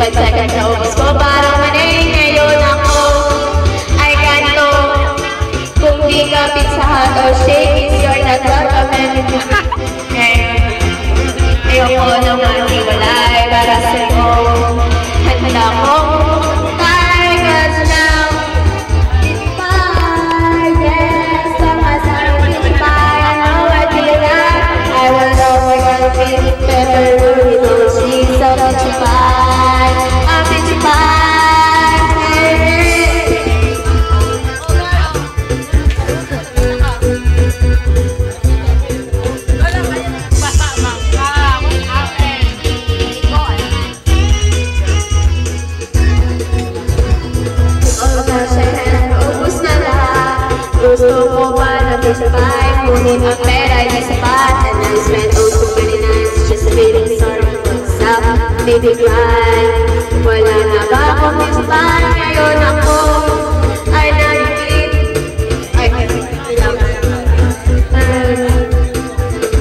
5 seconds na ubos ko. Parang maning ngayon ako ay ganito. Kung di ka pizza or shake, you're not welcome. Ayoko naman iwalay para sa'yo. Handa kong tayo cause now it's fine. Yes, sumasarap it's fine. I know I feel that I will know my girl feel pepperoni though she's so fine. I'm fine, baby. Gusto ko ba na tisapay? Ngunit ang pera ay nasapat. And I spent oh so many nights just feeling sorry for myself. Baby cry. Wala na ba akong tisapay? Ngayon ako ay nagigit. Ay, ilang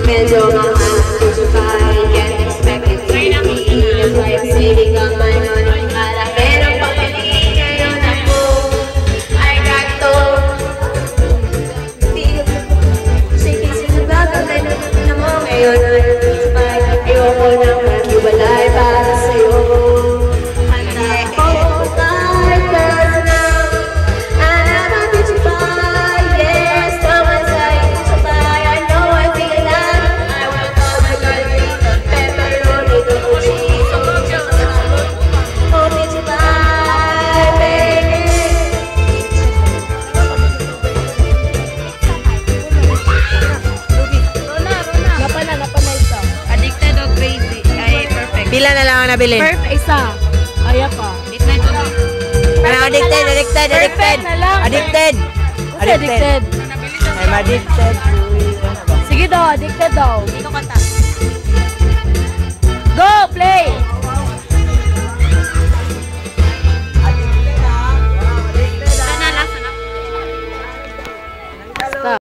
medyo mahal ang tisapay. Can't expect it to be. That's why I'm saving up my money. Para merong pagpili. Ngayon ako ay ganito. Ngayon ay nagpapay, ayoko nang mag-iwalay para sa'yo. Handa ko tayo cause now I never did you buy. Yes, naman sa'yo sa buy. I know I feel that I will call my girl pepperoni to cheese. Oh, did you buy, baby? Addicted o crazy? Ay, perfect. Pila na lang ang nabilin? Perfect, isa. Aya pa. Ano, addicted. Perfect na lang. Addicted. Addicted. I'm addicted. Sige daw, addicted daw.